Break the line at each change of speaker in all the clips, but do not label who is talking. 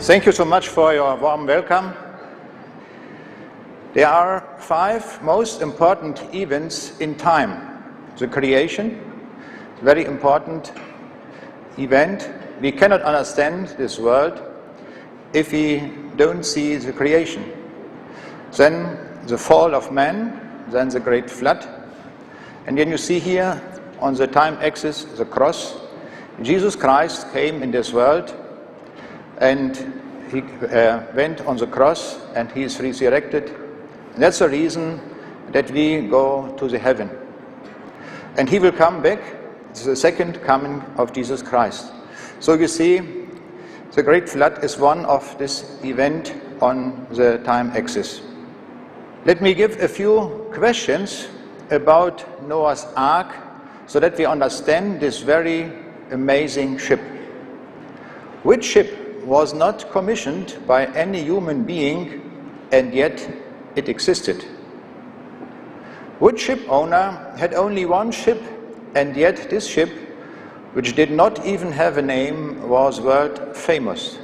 Thank you so much for your warm welcome. There are 5 most important events in time. The creation, a very important event. We cannot understand this world if we don't see the creation. Then the fall of man, then the great flood. And then you see here on the time axis the cross. Jesus Christ came in this world and he went on the cross and he is resurrected. And that's the reason that we go to the heaven. And he will come back. It's the second coming of Jesus Christ. So you see, the great flood is one of this event on the time axis. Let me give a few questions about Noah's Ark so that we understand this very amazing ship. Which ship was not commissioned by any human being and yet it existed? Which ship owner had only one ship and yet this ship, which did not even have a name, was world famous?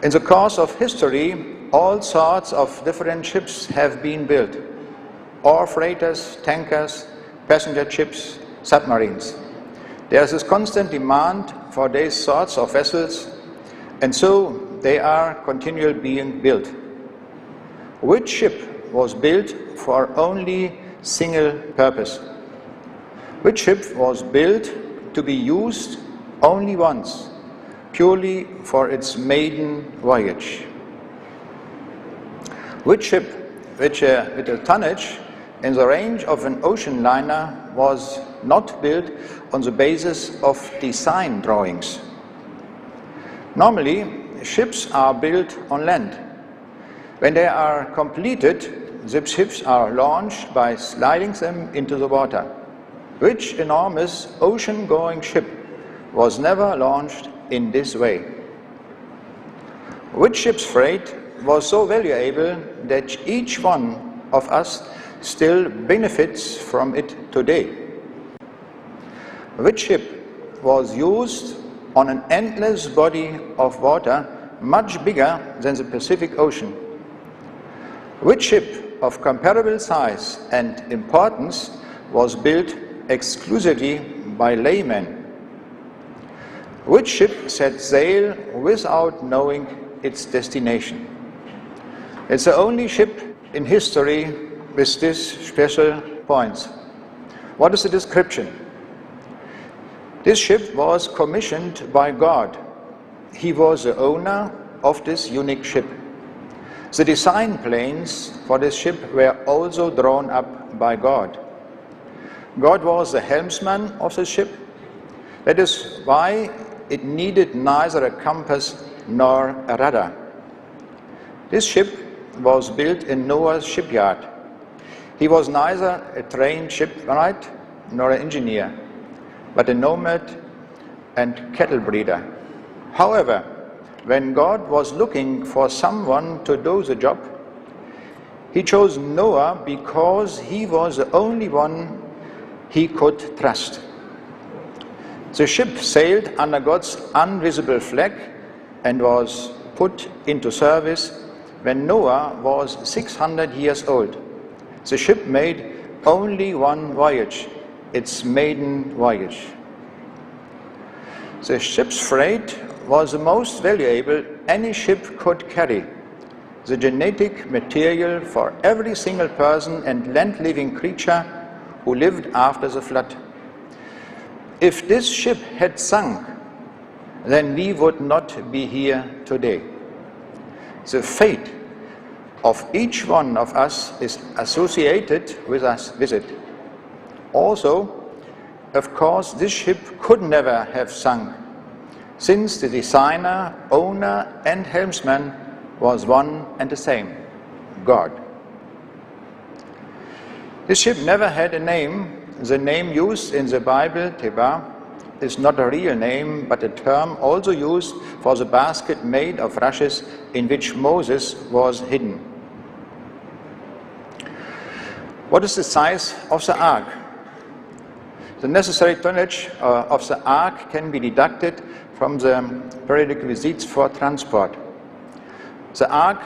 In the course of history, all sorts of different ships have been built. Ore freighters, tankers, passenger ships, submarines. There is this constant demand for these sorts of vessels, and so they are continually being built. Which ship was built for only single purpose? Which ship was built to be used only once, purely for its maiden voyage? Which ship, with a tonnage in the range of an ocean liner, was not built on the basis of design drawings? Normally, ships are built on land. When they are completed, the ships are launched by sliding them into the water. Which enormous ocean-going ship was never launched in this way? Which ship's freight was so valuable that each one of us still benefits from it today? Which ship was used on an endless body of water much bigger than the Pacific Ocean? Which ship of comparable size and importance was built exclusively by laymen? Which ship set sail without knowing its destination? It's the only ship in history with these special points. What is the description? This ship was commissioned by God. He was the owner of this unique ship. The design plans for this ship were also drawn up by God. God was the helmsman of the ship. That is why it needed neither a compass nor a rudder. This ship was built in Noah's shipyard. He was neither a trained shipwright nor an engineer, but a nomad and cattle breeder. However, when God was looking for someone to do the job, he chose Noah because he was the only one he could trust. The ship sailed under God's invisible flag and was put into service when Noah was 600 years old. The ship made only one voyage, its maiden voyage. The ship's freight was the most valuable any ship could carry, the genetic material for every single person and land-living creature who lived after the flood. If this ship had sunk, then we would not be here today. The fate of each one of us is associated with it. Also, of course, this ship could never have sunk, since the designer, owner, and helmsman was one and the same, God. This ship never had a name. The name used in the Bible, Teba, is not a real name, but a term also used for the basket made of rushes in which Moses was hidden. What is the size of the ark? The necessary tonnage of the ark can be deducted from the prerequisites for transport. The ark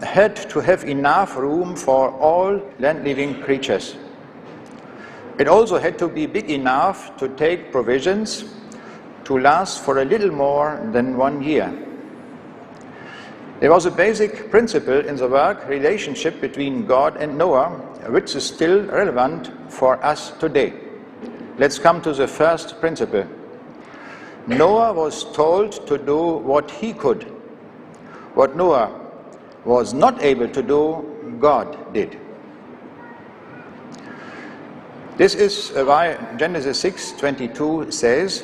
had to have enough room for all land-living creatures. It also had to be big enough to take provisions to last for a little more than 1 year. There was a basic principle in the work relationship between God and Noah, which is still relevant for us today. Let's come to the first principle. Noah was told to do what he could. What Noah was not able to do, God did. This is why Genesis 6:22 says,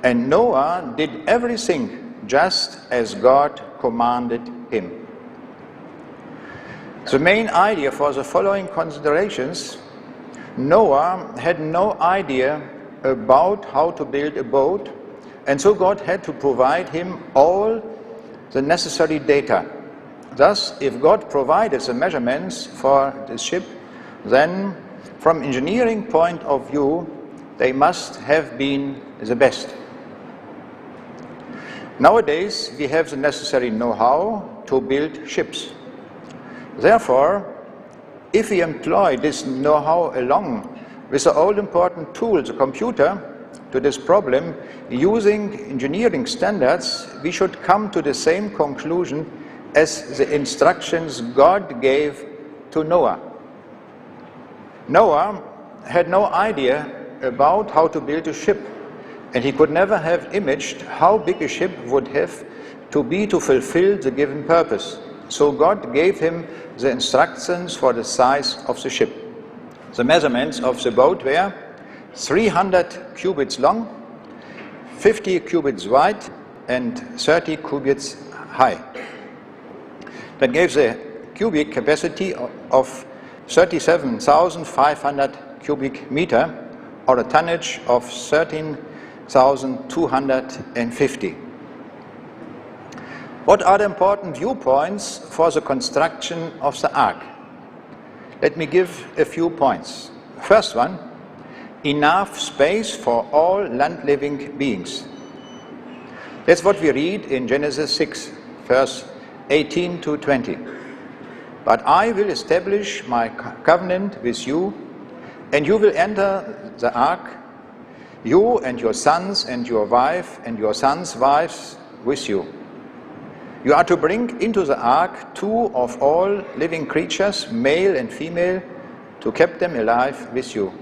"And Noah did everything just as God commanded him." The main idea for the following considerations: Noah had no idea about how to build a boat, and so God had to provide him all the necessary data. Thus, if God provided the measurements for the ship, then from engineering point of view, they must have been the best. Nowadays, we have the necessary know-how to build ships. Therefore, if we employ this know-how along with the all-important tool, the computer, to this problem, using engineering standards, we should come to the same conclusion as the instructions God gave to Noah. Noah had no idea about how to build a ship, and he could never have imaged how big a ship would have to be to fulfill the given purpose. So God gave him the instructions for the size of the ship. The measurements of the boat were 300 cubits long, 50 cubits wide, and 30 cubits high. That gave the cubic capacity of 37,500 cubic meter, or a tonnage of 13,250. What are the important viewpoints for the construction of the ark? Let me give a few points. First one, enough space for all land-living beings. That's what we read in Genesis 6, verse 18 to 20. "But I will establish my covenant with you, and you will enter the ark, you and your sons and your wife and your sons' wives with you. You are to bring into the ark 2 of all living creatures, male and female, to keep them alive with you.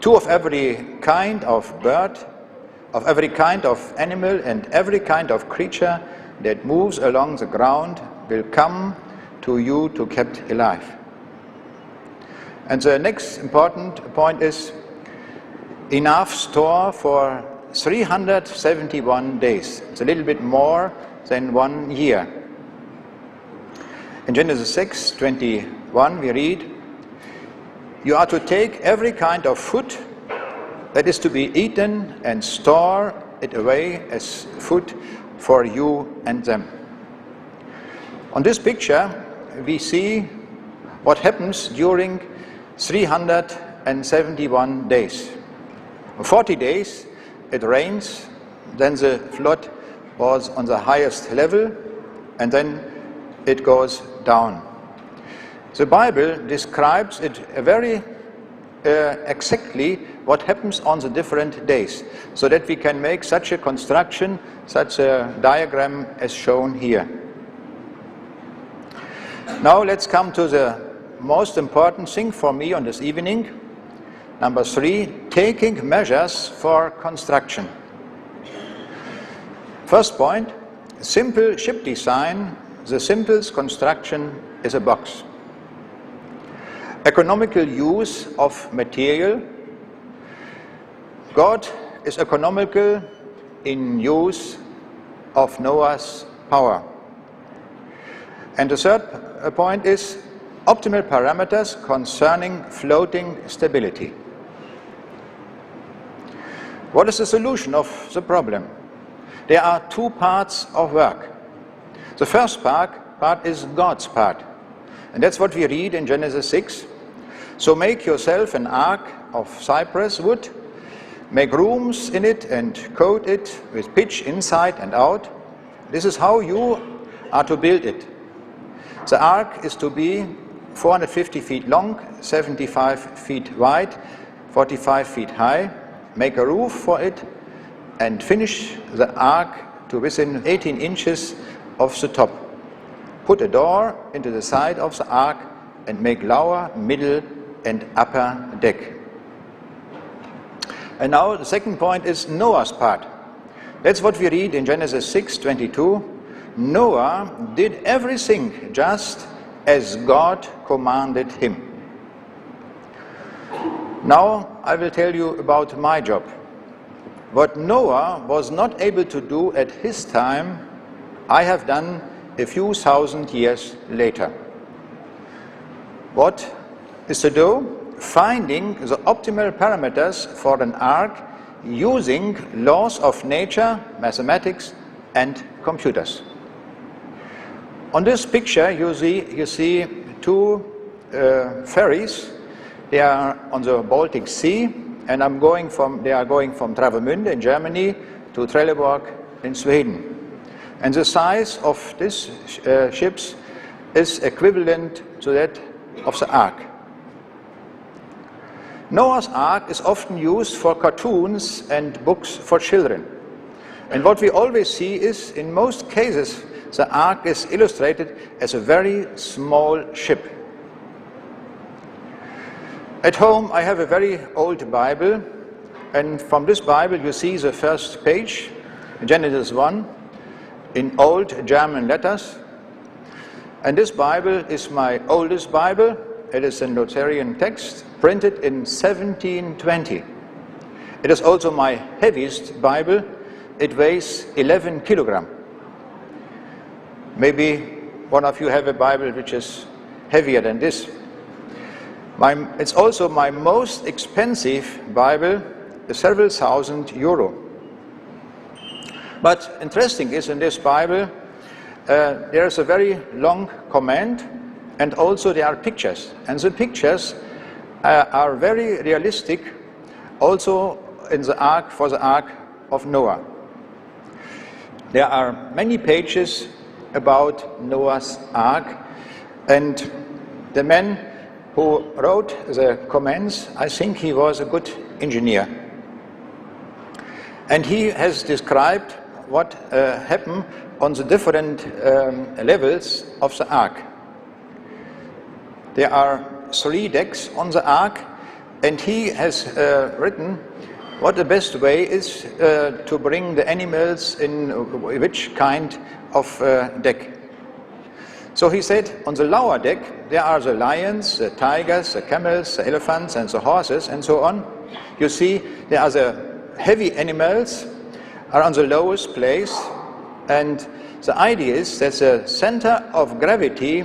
2 of every kind of bird, of every kind of animal, and every kind of creature that moves along the ground will come to you to keep alive." And the next important point is enough store for 371 days. It's a little bit more than 1 year. In Genesis 6:21 we read, "You are to take every kind of food that is to be eaten and store it away as food for you and them." On this picture we see what happens during 371 days. 40 days it rains, then the flood was on the highest level, and then it goes down. The Bible describes it very exactly what happens on the different days, so that we can make such a construction, such a diagram as shown here. Now let's come to the most important thing for me on this evening. Number 3, taking measures for construction. First point, simple ship design. The simplest construction is a box. Economical use of material. God is economical in use of Noah's power. And the third point is optimal parameters concerning floating stability. What is the solution of the problem? There are 2 parts of work. The first part is God's part. And that's what we read in Genesis 6. "So make yourself an ark of cypress wood. make rooms in it and coat it with pitch inside and out. This is how you are to build it. The ark is to be 450 feet long, 75 feet wide, 45 feet high. Make a roof for it and finish the ark to within 18 inches of the top. Put a door into the side of the ark and make lower, middle and upper deck. And now the second point is Noah's part. That's what we read in Genesis 6:22. Noah did everything just as God commanded him. Now I will tell you about my job. What Noah was not able to do at his time, I have done a few thousand years later. What is to do? Finding the optimal parameters for an ark using laws of nature, mathematics and computers. On this picture you see two ferries. They are on the Baltic Sea, and they are going from Travemünde in Germany to Trelleborg in Sweden. And the size of these ships is equivalent to that of the ark. Noah's Ark is often used for cartoons and books for children. And what we always see is, in most cases, the ark is illustrated as a very small ship. At home I have a very old Bible, and from this Bible you see the first page, Genesis 1, in old German letters. And this Bible is my oldest Bible. It is a Lutheran text, printed in 1720. It is also my heaviest Bible. It weighs 11 kilograms. Maybe one of you have a Bible which is heavier than this. It's also my most expensive Bible, several thousand euro. But interesting is, in this Bible there is a very long command, and also there are pictures, and the pictures are very realistic, also in the ark, for the ark of Noah. There are many pages about Noah's ark, and the man who wrote the comments, I think he was a good engineer. And he has described what happened on the different levels of the ark. There are 3 decks on the ark, and he has written what the best way is to bring the animals in which kind of deck. So he said, on the lower deck there are the lions, the tigers, the camels, the elephants and the horses and so on. You see, there are the heavy animals are on the lowest place, and the idea is that the center of gravity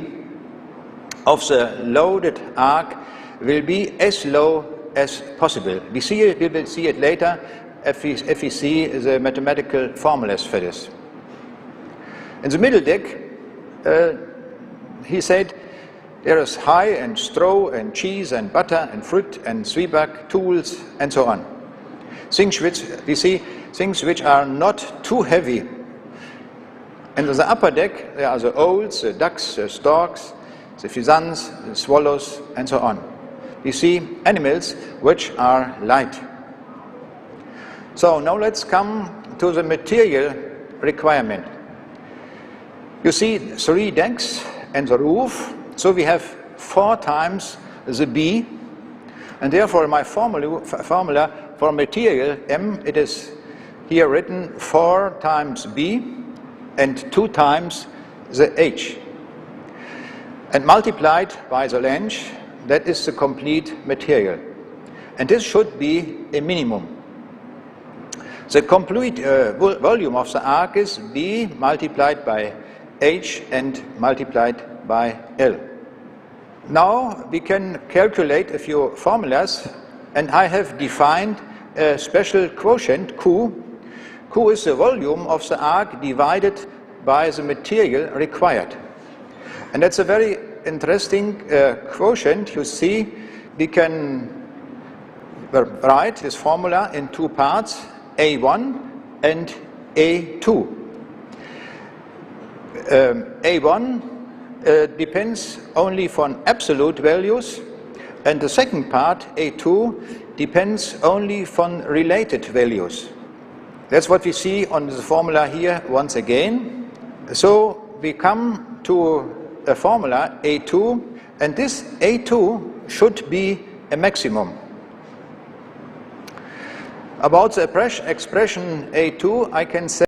of the loaded ark will be as low as possible. We will see it later if we see the mathematical formulas for this. In the middle deck, he said, there is hay and straw and cheese and butter and fruit and zwieback, tools and so on. Things which are not too heavy. And in the upper deck there are the owls, the ducks, the storks, the pheasants, the swallows and so on. You see animals which are light. So now let's come to the material requirement. You see 3 decks and the roof, so we have 4 times the B, and therefore my formula for material M, it is here written 4 times B and 2 times the H, and multiplied by the length, that is the complete material. And this should be a minimum. The complete volume of the ark is B multiplied by H and multiplied by L. Now we can calculate a few formulas, and I have defined a special quotient Q. Q is the volume of the ark divided by the material required. And that's a very interesting quotient. You see, we can write this formula in two parts, A1 and A2. A1 depends only on absolute values, and the second part, A2, depends only on related values. That's what we see on the formula here once again. So we come to a formula A2, and this A2 should be a maximum. About the expression A2, I can say